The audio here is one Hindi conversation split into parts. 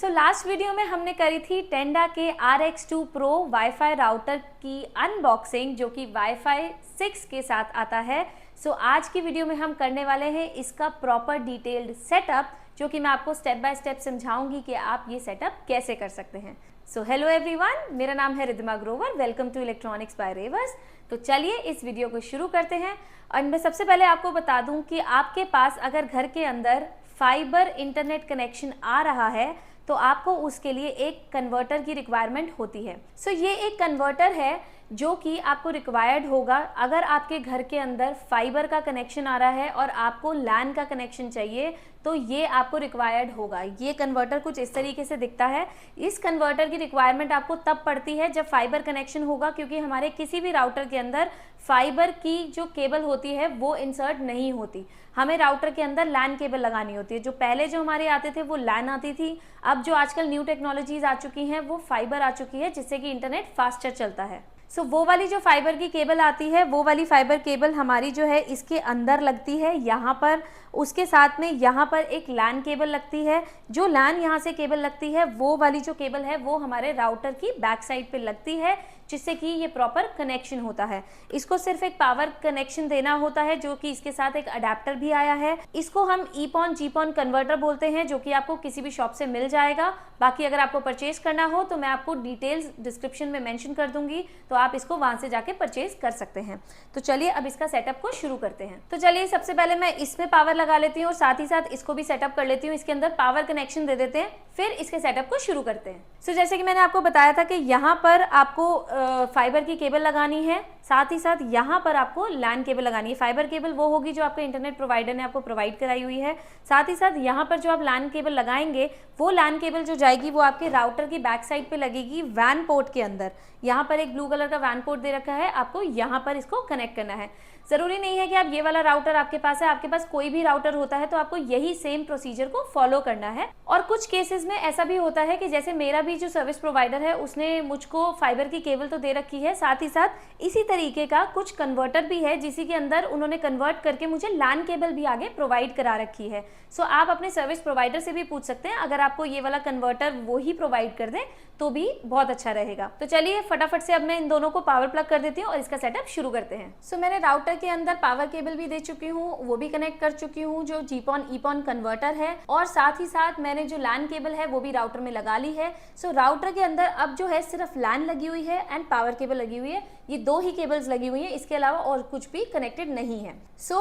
लास्ट वीडियो में हमने करी थी टेंडा के RX2 Pro वाईफाई राउटर की अनबॉक्सिंग जो कि वाईफाई 6 के साथ आता है। आज की वीडियो में हम करने वाले हैं इसका प्रॉपर डिटेल्ड सेटअप, जो कि मैं आपको स्टेप बाय स्टेप समझाऊंगी कि आप ये सेटअप कैसे कर सकते हैं। हेलो एवरीवन, मेरा नाम है Riddhima Grover. Welcome to electronics by रेवर्स। तो चलिए इस वीडियो को शुरू करते हैं। और मैं सबसे पहले आपको बता दूं कि आपके पास अगर घर के अंदर फाइबर इंटरनेट कनेक्शन आ रहा है तो आपको उसके लिए एक कन्वर्टर की रिक्वायरमेंट होती है। ये एक कन्वर्टर है जो कि आपको रिक्वायर्ड होगा अगर आपके घर के अंदर फाइबर का कनेक्शन आ रहा है और आपको लैन का कनेक्शन चाहिए, तो ये आपको रिक्वायर्ड होगा। ये कन्वर्टर कुछ इस तरीके से दिखता है। इस कन्वर्टर की रिक्वायरमेंट आपको तब पड़ती है जब फाइबर कनेक्शन होगा, क्योंकि हमारे किसी भी राउटर के अंदर फाइबर की जो केबल होती है वो इंसर्ट नहीं होती। हमें राउटर के अंदर लैन केबल लगानी होती है। जो पहले जो हमारे आते थे वो लैन आती थी, अब जो आजकल न्यू टेक्नोलॉजीज आ चुकी हैं वो फाइबर आ चुकी है, जिससे कि इंटरनेट फास्टर चलता है। वो वाली जो फाइबर की केबल आती है, वो वाली फाइबर केबल हमारी जो है इसके अंदर लगती है यहाँ पर। उसके साथ में यहाँ पर एक लैन केबल लगती है। जो लैन यहाँ से केबल लगती है, वो वाली जो केबल है वो हमारे राउटर की बैक साइड पे लगती है, जिससे कि ये प्रॉपर कनेक्शन होता है। इसको सिर्फ एक पावर कनेक्शन देना होता है, जो कि इसके साथ एक अडेप्टर भी आया है। इसको हम ईपॉन जीपॉन कन्वर्टर बोलते हैं, जो कि आपको किसी भी शॉप से मिल जाएगा। बाकी अगर आपको परचेज करना हो तो मैं आपको डिटेल्स डिस्क्रिप्शन में मेंशन कर दूंगी, तो आप इसको वहां से जाके परचेज कर सकते हैं। तो चलिए अब इसका सेटअप को शुरू करते हैं। तो चलिए सबसे पहले मैं इसमें पावर लगा लेती हूँ और साथ ही साथ इसको भी सेटअप कर लेती हूँ। इसके अंदर पावर कनेक्शन दे देते हैं, फिर इसके सेटअप को शुरू करते हैं। जैसे कि मैंने आपको बताया था कि यहाँ पर आपको फाइबर की केबल लगानी है, साथ ही साथ यहाँ पर आपको लैन केबल लगानी है। फाइबर केबल वो होगी जो आपके इंटरनेट प्रोवाइडर ने आपको प्रोवाइड कराई हुई है। साथ ही साथ यहाँ पर जो आप लैन केबल लगाएंगे, वो लैन केबल जो जाएगी वो आपके राउटर की बैक साइड पे लगेगी वैन पोर्ट के अंदर। यहाँ पर एक ब्लू कलर का वैन पोर्ट दे रखा है, आपको यहाँ पर इसको कनेक्ट करना है। जरूरी नहीं है कि आप ये वाला राउटर आपके पास है, आपके पास कोई भी राउटर होता है तो आपको यही सेम प्रोसीजर को फॉलो करना है। और कुछ केसेस में ऐसा भी होता है कि जैसे मेरा भी जो सर्विस प्रोवाइडर है उसने मुझको फाइबर की केबल तो दे रखी है, साथ ही साथ इसी तरीके का कुछ कन्वर्टर भी है जिसी के अंदर उन्होंने कन्वर्ट करके मुझे लैन केबल भी आगे प्रोवाइड करा रखी है। आप अपने सर्विस प्रोवाइडर से भी पूछ सकते हैं, अगर आपको ये वाला कन्वर्टर वो ही प्रोवाइड कर दें तो भी बहुत अच्छा रहेगा। तो चलिए फटाफट से अब मैं इन दोनों को पावर प्लग कर देती हूँ और इसका सेटअप शुरू करते हैं। मैंने राउटर के अंदर पावर केबल भी दे चुकी हूँ, वो भी कनेक्ट कर चुकी हूँ जो जीपॉन ईपॉन कन्वर्टर है, और साथ ही साथ मैंने जो लैन केबल है वो भी राउटर में लगा ली है। राउटर के अंदर अब जो है सिर्फ लैन लगी हुई है एंड पावर केबल लगी हुई है। ये दो ही केबल्स लगी हुई है, इसके अलावा और कुछ भी कनेक्टेड नहीं है।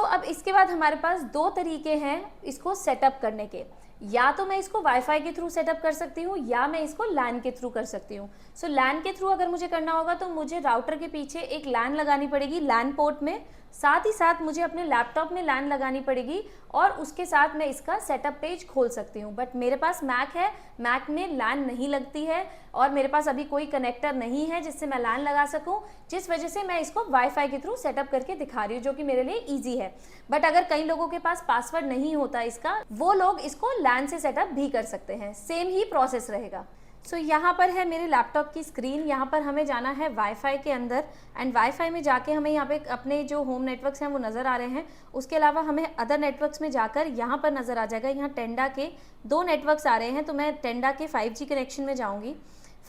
अब इसके बाद हमारे पास दो तरीके हैं इसको सेटअप करने के। या तो मैं इसको वाईफाई के थ्रू सेटअप कर सकती हूँ या मैं इसको लैन के थ्रू कर सकती हूँ। लैन के थ्रू अगर मुझे करना होगा तो मुझे राउटर के पीछे एक लैन लगानी पड़ेगी लैन पोर्ट में, साथ ही साथ मुझे अपने लैपटॉप में लैन लगानी पड़ेगी और उसके साथ मैं इसका सेटअप पेज खोल सकती हूँ। बट मेरे पास मैक है, मैक में लैन नहीं लगती है और मेरे पास अभी कोई कनेक्टर नहीं है जिससे मैं लैन लगा सकूँ, जिस वजह से मैं इसको वाईफाई के थ्रू सेटअप करके दिखा रही हूँ, जो कि मेरे लिए ईजी है। बट अगर कई लोगों के पास पासवर्ड नहीं होता इसका, वो लोग इसको लैन से सेटअप भी कर सकते हैं, सेम ही प्रोसेस रहेगा। यहाँ पर है मेरे लैपटॉप की स्क्रीन। यहाँ पर हमें जाना है वाईफाई के अंदर एंड वाईफाई में जाके हमें यहाँ पे अपने जो होम नेटवर्क्स हैं वो नज़र आ रहे हैं। उसके अलावा हमें अदर नेटवर्क्स में जाकर यहाँ पर नज़र आ जाएगा, यहाँ टेंडा के दो नेटवर्क्स आ रहे हैं, तो मैं टेंडा के 5G कनेक्शन में जाऊँगी।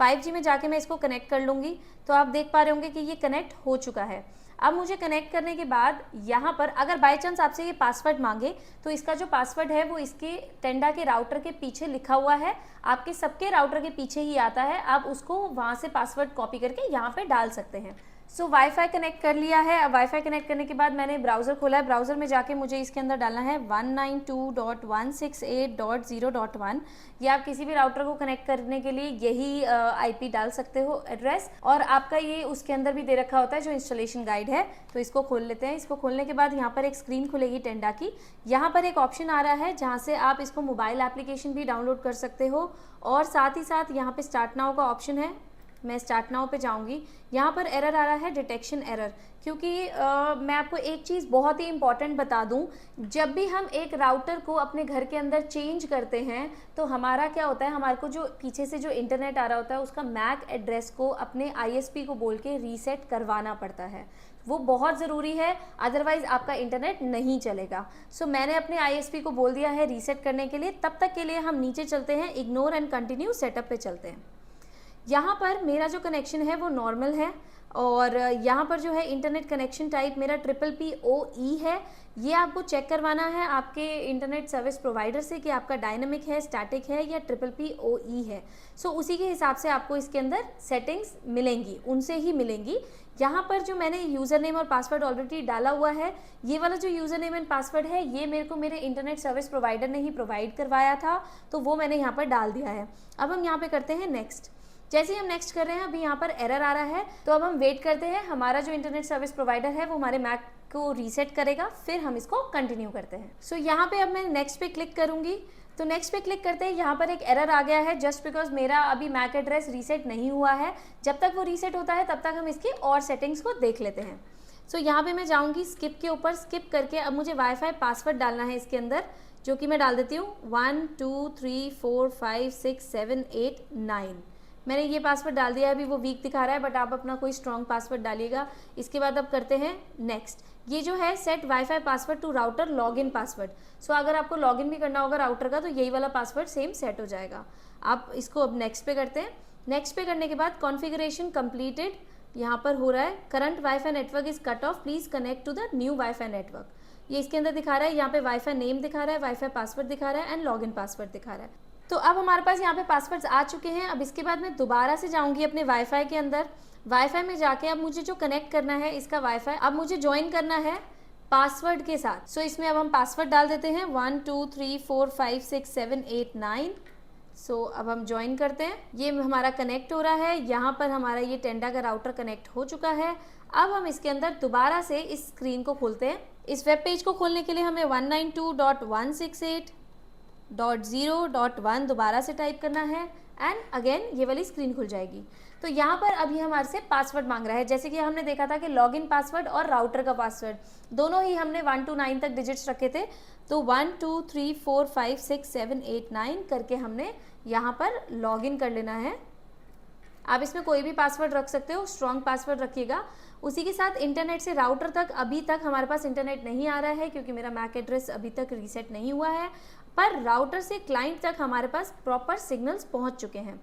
5G में जाके मैं इसको कनेक्ट कर लूँगी। तो आप देख पा रहे होंगे कि ये कनेक्ट हो चुका है। अब मुझे कनेक्ट करने के बाद यहाँ पर अगर बाय चांस आपसे ये पासवर्ड मांगे तो इसका जो पासवर्ड है वो इसके टेंडा के राउटर के पीछे लिखा हुआ है, आपके सबके राउटर के पीछे ही आता है। आप उसको वहाँ से पासवर्ड कॉपी करके यहाँ पे डाल सकते हैं। वाईफाई कनेक्ट कर लिया है। अब वाईफाई कनेक्ट करने के बाद मैंने ब्राउज़र खोला है। ब्राउज़र में जाके मुझे इसके अंदर डालना है 192.168.0.1। ये आप किसी भी राउटर को कनेक्ट करने के लिए यही IP डाल सकते हो एड्रेस, और आपका ये उसके अंदर भी दे रखा होता है जो इंस्टॉलेशन गाइड है। तो इसको खोल लेते हैं। इसको खोलने के बाद यहाँ पर एक स्क्रीन खुलेगी टेंडा की। यहाँ पर एक ऑप्शन आ रहा है जहाँ से आप इसको मोबाइल एप्लीकेशन भी डाउनलोड कर सकते हो, और साथ ही साथ यहाँ पे स्टार्ट नाउ का ऑप्शन है। मैं स्टार्ट नाउ पे जाऊंगी। यहाँ पर एरर आ रहा है डिटेक्शन एरर, क्योंकि मैं आपको एक चीज़ बहुत ही इंपॉर्टेंट बता दूं, जब भी हम एक राउटर को अपने घर के अंदर चेंज करते हैं तो हमारा क्या होता है, हमारे को जो पीछे से जो इंटरनेट आ रहा होता है उसका मैक एड्रेस को अपने ISP को बोल के रीसेट करवाना पड़ता है। वो बहुत ज़रूरी है, अदरवाइज़ आपका इंटरनेट नहीं चलेगा। सो मैंने अपने ISP को बोल दिया है रीसेट करने के लिए। तब तक के लिए हम नीचे चलते हैं, इग्नोर एंड कंटिन्यू सेटअप पे चलते हैं। यहाँ पर मेरा जो कनेक्शन है वो नॉर्मल है, और यहाँ पर जो है इंटरनेट कनेक्शन टाइप मेरा PPPoE है। ये आपको चेक करवाना है आपके इंटरनेट सर्विस प्रोवाइडर से कि आपका डायनेमिक है, स्टैटिक है या PPPoE है। सो उसी के हिसाब से आपको इसके अंदर सेटिंग्स मिलेंगी, उनसे ही मिलेंगी। यहाँ पर जो मैंने यूज़र नेम और पासवर्ड ऑलरेडी डाला हुआ है, ये वाला जो यूज़र नेम एंड पासवर्ड है ये मेरे को मेरे इंटरनेट सर्विस प्रोवाइडर ने ही प्रोवाइड करवाया था, तो वो मैंने यहाँ पर डाल दिया है। अब हम यहाँ पे करते हैं नेक्स्ट। जैसे ही हम नेक्स्ट कर रहे हैं, अभी यहाँ पर एरर आ रहा है, तो अब हम वेट करते हैं, हमारा जो इंटरनेट सर्विस प्रोवाइडर है वो हमारे मैक को रीसेट करेगा, फिर हम इसको कंटिन्यू करते हैं। सो यहाँ पे अब मैं नेक्स्ट पे क्लिक करूँगी, तो नेक्स्ट पे क्लिक करते हैं यहाँ पर एक एरर आ गया है, जस्ट बिकॉज मेरा अभी मैक एड्रेस रीसेट नहीं हुआ है। जब तक वो रीसेट होता है तब तक हम इसकी और सेटिंग्स को देख लेते हैं। सो यहाँ पे मैं जाऊँगी स्किप के ऊपर, स्किप करके अब मुझे वाईफाई पासवर्ड डालना है इसके अंदर, जो कि मैं डाल देती हूँ 1 2 3 4 5 6 7 8 9। मैंने ये पासवर्ड डाल दिया है, अभी वो वीक दिखा रहा है, बट आप अपना कोई स्ट्रॉन्ग पासवर्ड डालिएगा। इसके बाद अब करते हैं नेक्स्ट। ये जो है set WiFi password to router login password. So अगर आपको लॉगिन भी करना होगा राउटर का तो यही वाला पासवर्ड सेम सेट हो जाएगा। आप इसको अब नेक्स्ट पे करते हैं। नेक्स्ट पे करने के बाद कॉन्फ़िगरेशन कंप्लीटेड यहाँ पर हो रहा है। Current wifi network is cut off, please connect to the new wifi network. ये इसके अंदर दिखा रहा है, यहाँ पे वाईफाई नेम दिखा रहा है, वाईफाई पासवर्ड दिखा रहा है एंड लॉगिन पासवर्ड दिखा रहा है। तो अब हमारे पास यहाँ पे पासवर्ड्स आ चुके हैं। अब इसके बाद मैं दोबारा से जाऊँगी अपने वाईफाई के अंदर। वाईफाई में जाके अब मुझे जो कनेक्ट करना है इसका वाईफाई, अब मुझे ज्वाइन करना है पासवर्ड के साथ। सो इसमें अब हम पासवर्ड डाल देते हैं 1 2 3 4 5 6 7 8 9। सो अब हम ज्वाइन करते हैं। ये हमारा कनेक्ट हो रहा है, यहाँ पर हमारा ये टेंडा का राउटर कनेक्ट हो चुका है। अब हम इसके अंदर दोबारा से इस स्क्रीन को खोलते हैं। इस वेब पेज को खोलने के लिए हमें 192.168.0.1 दोबारा से टाइप करना है एंड अगेन ये वाली स्क्रीन खुल जाएगी। तो यहाँ पर अभी हमारे से पासवर्ड मांग रहा है, जैसे कि हमने देखा था कि लॉगिन पासवर्ड और राउटर का पासवर्ड दोनों ही हमने 1 to 9 तक डिजिट्स रखे थे। तो 1 2 3 4 5 6 7 8 9 करके हमने यहाँ पर लॉगिन कर लेना है। आप इसमें कोई भी पासवर्ड रख सकते हो, स्ट्रॉन्ग पासवर्ड रखिएगा। उसी के साथ इंटरनेट से राउटर तक अभी तक हमारे पास इंटरनेट नहीं आ रहा है, क्योंकि मेरा मैक एड्रेस अभी तक रीसेट नहीं हुआ है, पर राउटर से क्लाइंट तक हमारे पास प्रॉपर सिग्नल्स पहुंच चुके हैं।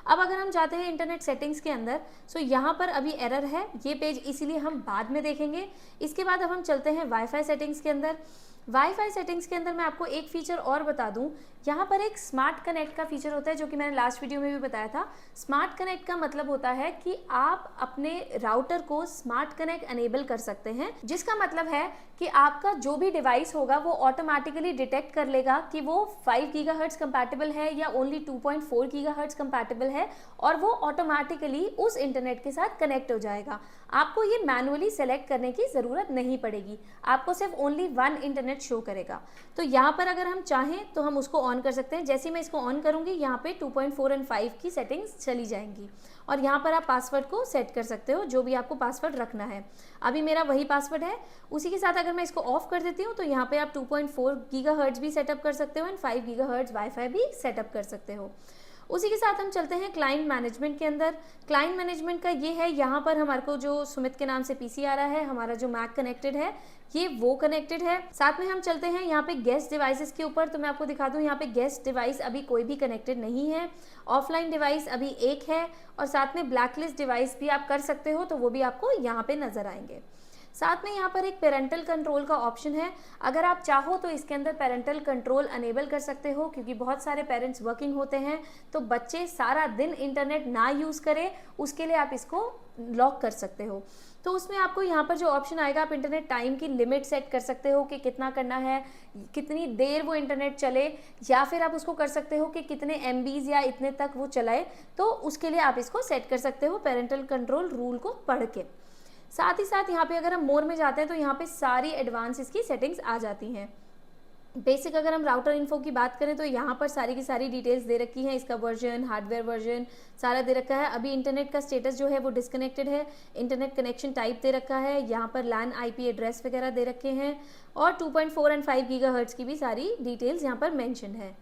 अब अगर हम जाते हैं इंटरनेट सेटिंग्स के अंदर, सो यहाँ पर अभी एरर है, ये पेज इसीलिए हम बाद में देखेंगे। इसके बाद अब हम चलते हैं वाईफाई सेटिंग्स के अंदर। वाईफाई सेटिंग्स के अंदर मैं आपको एक फीचर और बता दूं, यहाँ पर एक स्मार्ट कनेक्ट का फीचर होता है, जो कि मैंने लास्ट वीडियो में भी बताया था। स्मार्ट कनेक्ट का मतलब होता है कि आप अपने राउटर को स्मार्ट कनेक्ट एनेबल कर सकते हैं, जिसका मतलब है कि आपका जो भी डिवाइस होगा वो ऑटोमेटिकली डिटेक्ट कर लेगा कि वो 5 गीगाहर्ट्ज कंपैटिबल है या ओनली 2.4 गीगाहर्ट्ज कंपैटिबल है, और वो ऑटोमेटिकली उस इंटरनेट के साथ कनेक्ट हो जाएगा। आपको ये मैनुअली सेलेक्ट करने की ज़रूरत नहीं पड़ेगी, आपको सिर्फ ओनली 1 इंटरनेट शो करेगा। तो यहाँ पर अगर हम चाहें तो हम उसको ऑन कर सकते हैं। जैसे ही मैं इसको ऑन करूँगी, यहाँ पे 2.4 और 5 की सेटिंग्स चली जाएंगी, और यहाँ पर आप पासवर्ड को सेट कर सकते हो, जो भी आपको पासवर्ड रखना है। अभी मेरा वही पासवर्ड है। उसी के साथ अगर मैं इसको ऑफ कर देती हूँ तो यहाँ पे आप 2.4 गीगाहर्ट्ज भी सेटअप कर सकते हो एंड 5 गीगाहर्ट्ज वाईफाई भी सेटअप कर सकते हो। उसी के साथ हम चलते हैं क्लाइंट मैनेजमेंट के अंदर। क्लाइंट मैनेजमेंट का ये है, यहाँ पर हमारे को जो सुमित के नाम से पीसी आ रहा है, हमारा जो मैक कनेक्टेड है ये वो कनेक्टेड है। साथ में हम चलते हैं यहाँ पे गेस्ट डिवाइसेस के ऊपर। तो मैं आपको दिखा दूँ, यहाँ पे गेस्ट डिवाइस अभी कोई भी कनेक्टेड नहीं है। ऑफलाइन डिवाइस अभी एक है, और साथ में ब्लैकलिस्ट डिवाइस भी आप कर सकते हो, तो वो भी आपको यहाँ पे नजर आएंगे। साथ में यहाँ पर एक पेरेंटल कंट्रोल का ऑप्शन है, अगर आप चाहो तो इसके अंदर पेरेंटल कंट्रोल अनेबल कर सकते हो, क्योंकि बहुत सारे पेरेंट्स वर्किंग होते हैं, तो बच्चे सारा दिन इंटरनेट ना यूज़ करें उसके लिए आप इसको लॉक कर सकते हो। तो उसमें आपको यहाँ पर जो ऑप्शन आएगा, आप इंटरनेट टाइम की लिमिट सेट कर सकते हो कि कितना करना है, कितनी देर वो इंटरनेट चले, या फिर आप उसको कर सकते हो कि कितने MBs या इतने तक वो चलाए। तो उसके लिए आप इसको सेट कर सकते हो पेरेंटल कंट्रोल रूल को पढ़ के। साथ ही साथ यहाँ पे अगर हम मोर में जाते हैं तो यहाँ पे सारी एडवांस इसकी सेटिंग्स आ जाती हैं। बेसिक अगर हम राउटर इन्फो की बात करें तो यहाँ पर सारी की सारी डिटेल्स दे रखी हैं, इसका वर्जन, हार्डवेयर वर्जन सारा दे रखा है। अभी इंटरनेट का स्टेटस जो है वो डिस्कनेक्टेड है, इंटरनेट कनेक्शन टाइप दे रखा है, यहाँ पर लैन आईपी एड्रेस वगैरह दे रखे हैं और 2.4 एंड 5 गीगाहर्ट्ज़ की भी सारी डिटेल्स यहाँ पर मेंशन है।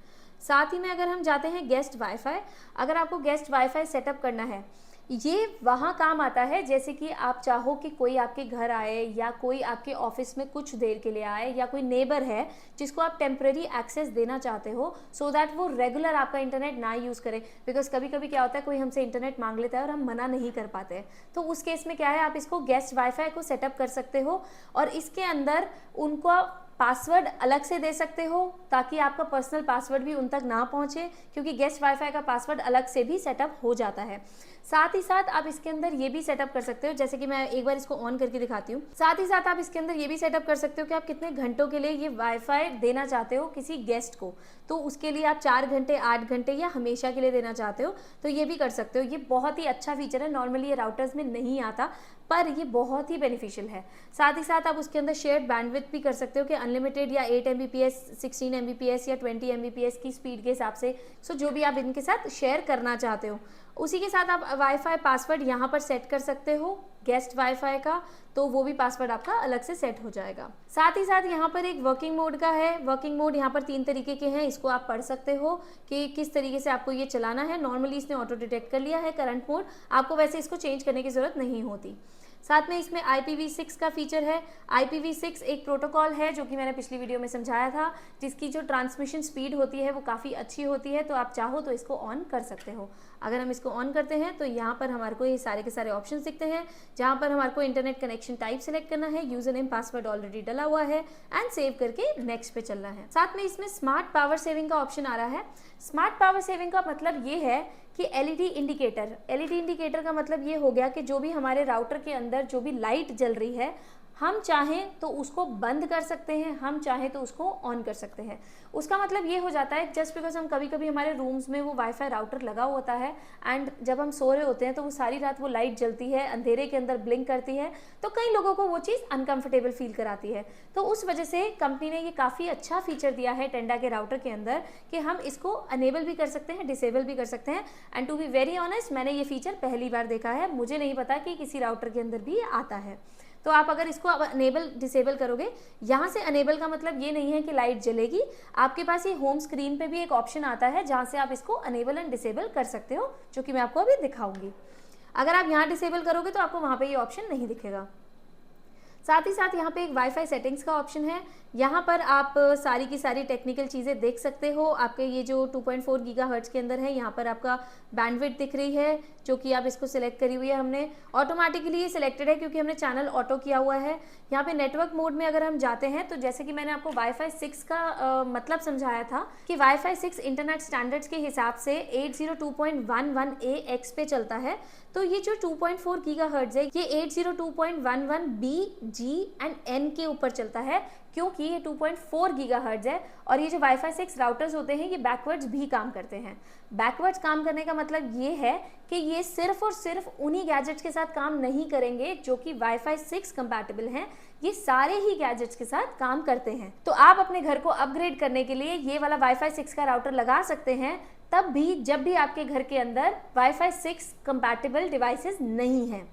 साथ ही में अगर हम जाते हैं गेस्ट वाईफाई, अगर आपको गेस्ट वाईफाई सेटअप करना है, ये वहाँ काम आता है जैसे कि आप चाहो कि कोई आपके घर आए या कोई आपके ऑफिस में कुछ देर के लिए आए या कोई नेबर है जिसको आप टेम्परेरी एक्सेस देना चाहते हो सो दैट वो रेगुलर आपका इंटरनेट ना यूज़ करे। बिकॉज कभी कभी क्या होता है, कोई हमसे इंटरनेट मांग लेता है और हम मना नहीं कर पाते हैं, तो उस केस में क्या है, आप इसको गेस्ट वाईफाई को सेटअप कर सकते हो और इसके अंदर उनको पासवर्ड अलग से दे सकते हो ताकि आपका पर्सनल पासवर्ड भी उन तक ना पहुंचे, क्योंकि गेस्ट वाईफाई का पासवर्ड अलग से भी सेटअप हो जाता है। साथ ही साथ आप इसके अंदर ये भी सेटअप कर सकते हो, जैसे कि मैं एक बार इसको ऑन करके दिखाती हूँ। साथ ही साथ आप इसके अंदर ये भी सेटअप कर सकते हो कि आप कितने घंटों के लिए ये वाईफाई देना चाहते हो किसी गेस्ट को, तो उसके लिए आप 4 घंटे, 8 घंटे या हमेशा के लिए देना चाहते हो तो ये भी कर सकते हो। ये बहुत ही अच्छा फीचर है, नॉर्मली ये राउटर्स में नहीं आता पर ये बहुत ही बेनिफिशियल है। साथ ही साथ आप उसके अंदर शेयर्ड बैंडविड्थ भी कर सकते हो कि अनलिमिटेड या 8 Mbps, 16 Mbps या 20 Mbps की स्पीड के हिसाब से, सो जो भी आप इनके साथ शेयर करना चाहते हो। उसी के साथ आप वाईफाई पासवर्ड यहाँ पर सेट कर सकते हो गेस्ट वाईफाई का, तो वो भी पासवर्ड आपका अलग से सेट हो जाएगा। साथ ही साथ यहाँ पर एक वर्किंग मोड का है। वर्किंग मोड यहाँ पर 3 तरीके के हैं, इसको आप पढ़ सकते हो कि किस तरीके से आपको ये चलाना है। नॉर्मली इसने ऑटो डिटेक्ट कर लिया है करंट मोड, आपको वैसे इसको चेंज करने की ज़रूरत नहीं होती। साथ में इसमें IPv6 का फीचर है। IPv6 एक प्रोटोकॉल है जो कि मैंने पिछली वीडियो में समझाया था, जिसकी जो ट्रांसमिशन स्पीड होती है वो काफ़ी अच्छी होती है, तो आप चाहो तो इसको ऑन कर सकते हो। अगर हम इसको ऑन करते हैं तो यहाँ पर हमारे को ये सारे के सारे ऑप्शंस दिखते हैं, जहाँ पर हमारे को इंटरनेट कनेक्शन टाइप सेलेक्ट करना है, यूजर नेम पासवर्ड ऑलरेडी डला हुआ है एंड सेव करके नेक्स्ट पे चलना है। साथ में इसमें स्मार्ट पावर सेविंग का ऑप्शन आ रहा है। स्मार्ट पावर सेविंग का मतलब ये है कि एलईडी इंडिकेटर का मतलब ये हो गया कि जो भी हमारे राउटर के अंदर जो भी लाइट जल रही है, हम चाहें तो उसको बंद कर सकते हैं, हम चाहें तो उसको ऑन कर सकते हैं। उसका मतलब ये हो जाता है जस्ट बिकॉज हम कभी कभी हमारे रूम्स में वो वाईफाई राउटर लगा होता है एंड जब हम सो रहे होते हैं तो वो सारी रात वो लाइट जलती है, अंधेरे के अंदर ब्लिंक करती है, तो कई लोगों को वो चीज़ अनकंफर्टेबल फील कराती है। तो उस वजह से कंपनी ने ये काफ़ी अच्छा फीचर दिया है टेंडा के राउटर के अंदर कि हम इसको अनेबल भी कर सकते हैं, डिसेबल भी कर सकते हैं। And to be very honest, मैंने ये फीचर पहली बार देखा है, मुझे नहीं पता कि किसी राउटर के अंदर भी आता है। तो आप अगर इसको अनेबल डिसेबल करोगे, यहाँ से अनेबल का मतलब ये नहीं है कि लाइट जलेगी, आपके पास ये होम स्क्रीन पे भी एक ऑप्शन आता है जहाँ से आप इसको अनेबल एंड डिसेबल कर सकते हो, जो कि मैं आपको अभी दिखाऊंगी। अगर आप यहाँ डिसेबल करोगे तो आपको वहाँ पे ये ऑप्शन नहीं दिखेगा। साथ ही साथ यहाँ पे एक वाईफाई सेटिंग्स का ऑप्शन है, यहाँ पर आप सारी की सारी टेक्निकल चीज़ें देख सकते हो। आपके ये जो 2.4 गीगाहर्ट्ज़ के अंदर है, यहाँ पर आपका बैंडविड्थ दिख रही है, जो कि आप इसको सिलेक्ट करी हुई है हमने, ऑटोमेटिकली ये सिलेक्टेड है क्योंकि हमने चैनल ऑटो किया हुआ है। यहाँ पे नेटवर्क मोड में अगर हम जाते हैं तो जैसे कि मैंने आपको वाईफाई 6 का मतलब समझाया था कि वाईफाई 6 इंटरनेट स्टैंडर्ड्स के हिसाब से 802.11ax पे चलता है, तो ये जो 2.4 गीगाहर्ट्ज़ है ये 802.11b, g एंड n के ऊपर चलता है, क्योंकि ये 2.4 गीगाहर्ट्ज़ है। और ये जो वाईफाई 6 राउटर्स होते हैं ये बैकवर्ड्स भी काम करते हैं। बैकवर्ड्स काम करने का मतलब ये है कि ये सिर्फ और सिर्फ उन्हीं गैजेट्स के साथ काम नहीं करेंगे जो कि वाईफाई 6 कंपैटिबल हैं, ये सारे ही गैजेट्स के साथ काम करते हैं। तो आप अपने घर को अपग्रेड करने के लिए ये वाला वाईफाई 6 का राउटर लगा सकते हैं, तब भी जब भी आपके घर के अंदर वाईफाई 6 कंपैटिबल डिवाइसेस नहीं हैं।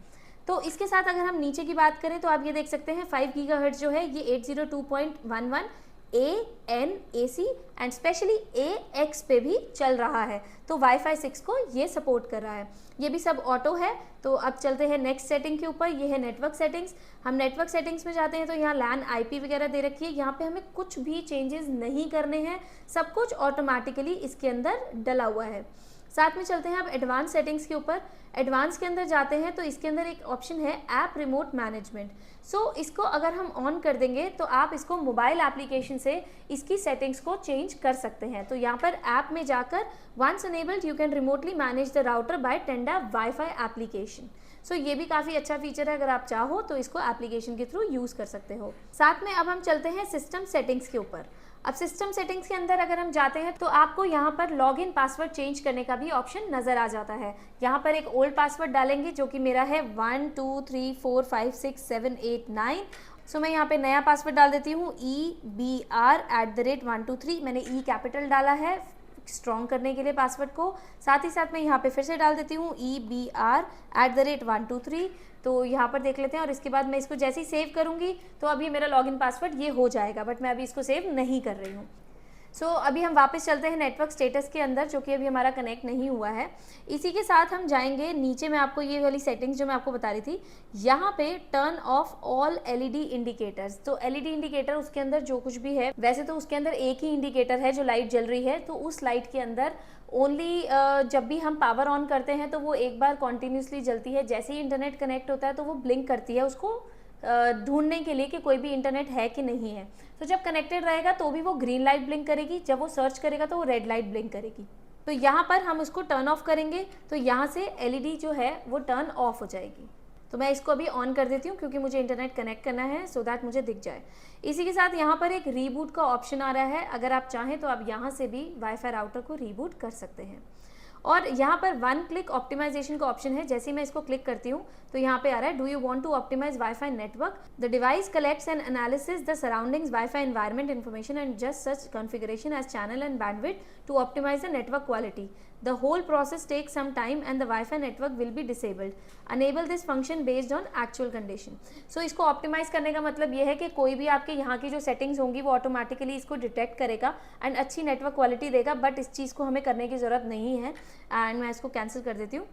तो इसके साथ अगर हम नीचे की बात करें तो आप ये देख सकते हैं 5 गीगाहर्ट्ज़ जो है ये 802.11 ANAC एंड स्पेशली AX पे भी चल रहा है, तो वाईफाई 6 को ये सपोर्ट कर रहा है। ये भी सब ऑटो है। तो अब चलते हैं नेक्स्ट सेटिंग के ऊपर, ये है नेटवर्क सेटिंग्स। हम नेटवर्क सेटिंग्स में जाते हैं तो यहाँ लैन IP वगैरह दे रखी है, यहाँ पे हमें कुछ भी चेंजेस नहीं करने हैं, सब कुछ ऑटोमेटिकली इसके अंदर डला हुआ है। साथ में चलते हैं अब एडवांस सेटिंग्स के ऊपर। एडवांस के अंदर जाते हैं तो इसके अंदर एक ऑप्शन है ऐप रिमोट मैनेजमेंट। सो इसको अगर हम ऑन कर देंगे तो आप इसको मोबाइल एप्लीकेशन से इसकी सेटिंग्स को चेंज कर सकते हैं। तो यहाँ पर ऐप में जाकर once enabled you can remotely manage the router by Tenda WiFi application. So ये भी काफ़ी अच्छा फीचर है, अगर आप चाहो तो इसको एप्लीकेशन के थ्रू यूज़ कर सकते हो। साथ में अब हम चलते हैं सिस्टम सेटिंग्स के ऊपर। अब सिस्टम सेटिंग्स के अंदर अगर हम जाते हैं तो आपको यहाँ पर लॉगिन पासवर्ड चेंज करने का भी ऑप्शन नज़र आ जाता है। यहाँ पर एक ओल्ड पासवर्ड डालेंगे जो कि मेरा है 1 2 3 4 5 6 7 8 9। सो मैं यहाँ पे नया पासवर्ड डाल देती हूँ EBR@123। मैंने ई कैपिटल डाला है स्ट्रॉन्ग करने के लिए पासवर्ड को। साथ ही साथ मैं यहाँ पे फिर से डाल देती हूँ EBR@123। तो यहाँ पर देख लेते हैं और इसके बाद मैं इसको जैसे ही सेव करूँगी तो अभी मेरा लॉगिन पासवर्ड ये हो जाएगा, बट मैं अभी इसको सेव नहीं कर रही हूँ। सो अभी हम वापस चलते हैं नेटवर्क स्टेटस के अंदर, जो कि अभी हमारा कनेक्ट नहीं हुआ है। इसी के साथ हम जाएंगे नीचे, मैं आपको ये वाली सेटिंग्स जो मैं आपको बता रही थी, यहाँ पे turn off all LED indicators. तो एलईडी इंडिकेटर उसके अंदर जो कुछ भी है, वैसे तो उसके अंदर एक ही इंडिकेटर है जो लाइट जल रही है, तो उस लाइट के अंदर ओनली जब भी हम पावर ऑन करते हैं तो वो एक बार कॉन्टीन्यूसली जलती है। जैसे ही इंटरनेट कनेक्ट होता है तो वो ब्लिंक करती है, उसको ढूंढने के लिए कि कोई भी इंटरनेट है कि नहीं है। तो जब कनेक्टेड रहेगा तो भी वो ग्रीन लाइट ब्लिंक करेगी, जब वो सर्च करेगा तो वो रेड लाइट ब्लिंक करेगी। तो यहाँ पर हम उसको टर्न ऑफ करेंगे तो यहाँ से एलईडी जो है वो टर्न ऑफ हो जाएगी। तो मैं इसको अभी ऑन कर देती हूँ क्योंकि मुझे इंटरनेट कनेक्ट करना है, सो दैट मुझे दिख जाए। इसी के साथ यहाँ पर एक रीबूट का ऑप्शन आ रहा है। अगर आप चाहें तो आप यहाँ से भी वाईफाई राउटर को रीबूट कर सकते हैं। और यहाँ पर वन क्लिक ऑप्टिमाइजेशन का ऑप्शन है। जैसे ही मैं इसको क्लिक करती हूँ तो यहाँ पे आ रहा है, do you want to optimize wifi network, the device collects and analysis the surroundings wifi environment information and just such configuration as channel and bandwidth to optimize the network quality. The whole process takes some time and the Wi-Fi network will be disabled. Enable this function based on actual condition. So इसको ऑप्टिमाइज करने का मतलब ये है कि कोई भी आपके यहाँ की जो सेटिंग्स होंगी वो ऑटोमेटिकली इसको डिटेक्ट करेगा एंड अच्छी नेटवर्क क्वालिटी देगा, बट इस चीज़ को हमें करने की ज़रूरत नहीं है एंड मैं इसको कैंसिल कर देती हूँ।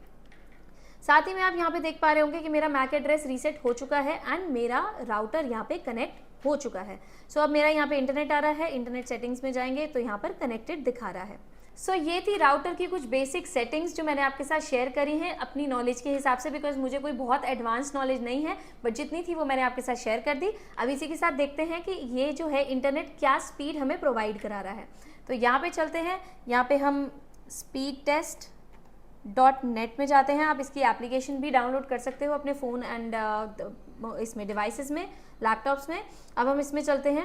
साथ ही में आप यहाँ पे देख पा रहे होंगे कि मेरा मैक एड्रेस रीसेट हो चुका है एंड मेरा राउटर यहाँ पे कनेक्ट हो चुका है। सो अब मेरा यहाँ पे इंटरनेट आ रहा है, इंटरनेट सेटिंग्स में जाएंगे तो यहाँ पर कनेक्टेड दिखा रहा है। सो ये थी राउटर की कुछ बेसिक सेटिंग्स जो मैंने आपके साथ शेयर करी हैं अपनी नॉलेज के हिसाब से, बिकॉज मुझे कोई बहुत एडवांस नॉलेज नहीं है, बट जितनी थी वो मैंने आपके साथ शेयर कर दी। अब इसी के साथ देखते हैं कि ये जो है इंटरनेट क्या स्पीड हमें प्रोवाइड करा रहा है। तो यहाँ पे चलते हैं, यहाँ पे हम speedtest.net में जाते हैं। आप इसकी एप्लीकेशन भी डाउनलोड कर सकते हो अपने फ़ोन एंड इसमें डिवाइसेस में, लैपटॉप्स में। अब हम इसमें चलते हैं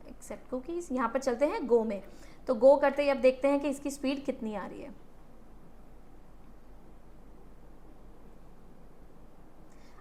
एक्सेप्ट कुकीज़, यहाँ पर चलते हैं गो में। तो गो करते ही अब देखते हैं कि इसकी स्पीड कितनी आ रही है।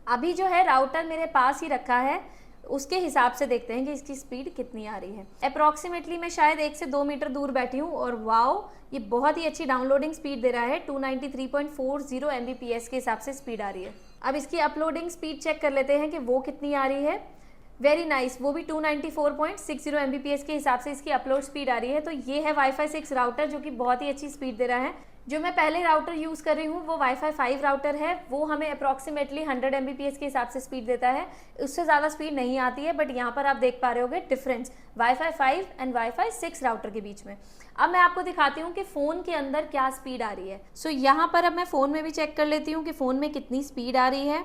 अभी जो है राउटर मेरे पास ही रखा है, उसके हिसाब से देखते हैं कि इसकी स्पीड कितनी आ रही है। अप्रॉक्सीमेटली मैं शायद 1 से 2 मीटर दूर बैठी हूँ और वाओ ये बहुत ही अच्छी डाउनलोडिंग स्पीड दे रहा है। 293.40 Mbps के हिसाब से स्पीड आ रही है। अब इसकी अपलोडिंग स्पीड चेक कर लेते हैं कि वो कितनी आ रही है। वेरी नाइस, वो भी 294.60 Mbps के हिसाब से इसकी अपलोड स्पीड आ रही है। तो ये है वाईफाई 6 राउटर जो कि बहुत ही अच्छी स्पीड दे रहा है। जो मैं पहले राउटर यूज़ कर रही हूँ वो वाईफाई 5 राउटर है, वो हमें अप्रॉक्सीमेटली 100 Mbps के हिसाब से स्पीड देता है, उससे ज़्यादा स्पीड नहीं आती है। बट यहाँ पर आप देख पा रहे होगे difference wifi 5 and wifi 6 router के बीच में। अब मैं आपको दिखाती हूँ कि फ़ोन के अंदर क्या स्पीड आ रही है। सो यहाँ पर अब मैं फ़ोन में भी चेक कर लेती हूँ कि फ़ोन में कितनी स्पीड आ रही है।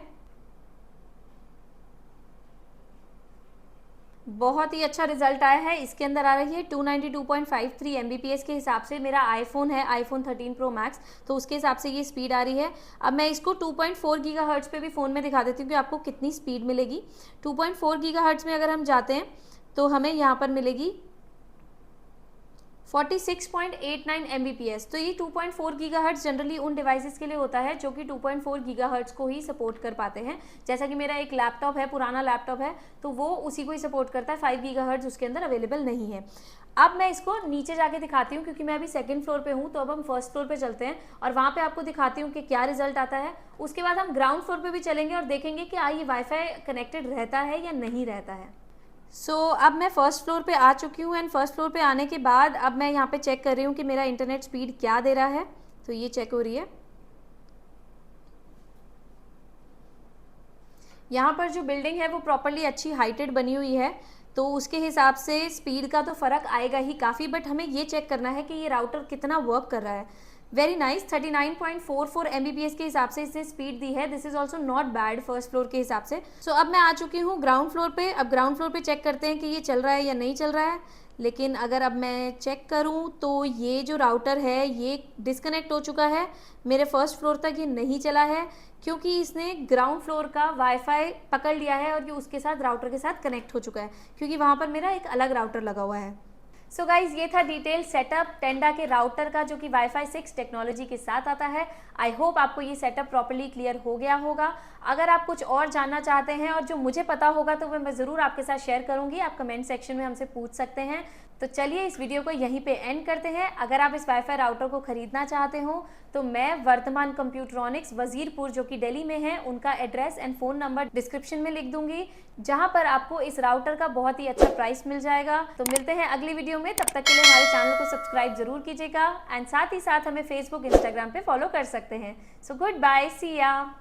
बहुत ही अच्छा रिजल्ट आया है। इसके अंदर आ रही है 292.53 Mbps के हिसाब से। मेरा आईफोन है आईफोन 13 Pro Max, तो उसके हिसाब से ये स्पीड आ रही है। अब मैं इसको 2.4 गीगाहर्ट्ज़ पे भी फ़ोन में दिखा देती हूँ कि आपको कितनी स्पीड मिलेगी। 2.4 गीगाहर्ट्ज़ में अगर हम जाते हैं तो हमें यहाँ पर मिलेगी 46.89 Mbps। तो ये 2.4 गीगाहर्ट्ज़ जनरली उन डिवाइसेस के लिए होता है जो कि 2.4 गीगाहर्ट्ज़ को ही सपोर्ट कर पाते हैं। जैसा कि मेरा एक लैपटॉप है, पुराना लैपटॉप है, तो वो उसी को ही सपोर्ट करता है। 5 गीगाहर्ट्ज़ उसके अंदर अवेलेबल नहीं है। अब मैं इसको नीचे जाके दिखाती हूँ क्योंकि मैं अभी सेकंड फ्लोर पे हूँ। तो अब हम फर्स्ट फ्लोर पे चलते हैं और वहाँ पे आपको दिखाती हूँ कि क्या रिजल्ट आता है। उसके बाद हम ग्राउंड फ्लोर पे भी चलेंगे और देखेंगे कि ये वाईफाई कनेक्टेड रहता है या नहीं रहता है। अब मैं फर्स्ट फ्लोर पे आ चुकी हूँ एंड फर्स्ट फ्लोर पे आने के बाद अब मैं यहाँ पे चेक कर रही हूँ कि मेरा इंटरनेट स्पीड क्या दे रहा है। तो ये चेक हो रही है। यहाँ पर जो बिल्डिंग है वो प्रॉपरली अच्छी हाइटेड बनी हुई है, तो उसके हिसाब से स्पीड का तो फ़र्क आएगा ही काफ़ी। बट हमें ये चेक करना है कि ये राउटर कितना वर्क कर रहा है। वेरी नाइस, 39.44 Mbps के हिसाब से इसने स्पीड दी है। This is also not bad first floor के हिसाब से। अब मैं आ चुकी हूँ ग्राउंड फ्लोर पे। अब ग्राउंड फ्लोर पे चेक करते हैं कि ये चल रहा है या नहीं चल रहा है। लेकिन अगर अब मैं चेक करूँ तो ये जो राउटर है ये डिस्कनेक्ट हो चुका है। मेरे फर्स्ट फ्लोर तक ये नहीं चला है क्योंकि इसने ग्राउंड फ्लोर का वाईफाई पकड़ लिया है और ये उसके साथ राउटर के साथ कनेक्ट हो चुका है, क्योंकि वहाँ पर मेरा एक अलग राउटर लगा हुआ है। सो गाइज ये था डिटेल सेटअप टेंडा के राउटर का जो कि वाईफाई 6 टेक्नोलॉजी के साथ आता है। आई होप आपको ये सेटअप प्रॉपर्ली क्लियर हो गया होगा। अगर आप कुछ और जानना चाहते हैं और जो मुझे पता होगा तो मैं ज़रूर आपके साथ शेयर करूंगी, आप कमेंट सेक्शन में हमसे पूछ सकते हैं। तो चलिए इस वीडियो को यहीं पे एंड करते हैं। अगर आप इस वाईफाई राउटर को खरीदना चाहते हो तो मैं वर्तमान कंप्यूट्रॉनिक्स वजीरपुर जो कि दिल्ली में है उनका address and phone number description में लिख दूंगी, जहां पर आपको इस राउटर का बहुत ही अच्छा प्राइस मिल जाएगा। तो मिलते हैं अगली वीडियो में, तब तक के लिए हमारे चैनल को सब्सक्राइब जरूर कीजिएगा एंड साथ ही साथ हमें फेसबुक इंस्टाग्राम पे फॉलो कर सकते हैं। सो गुड बाय, सी या।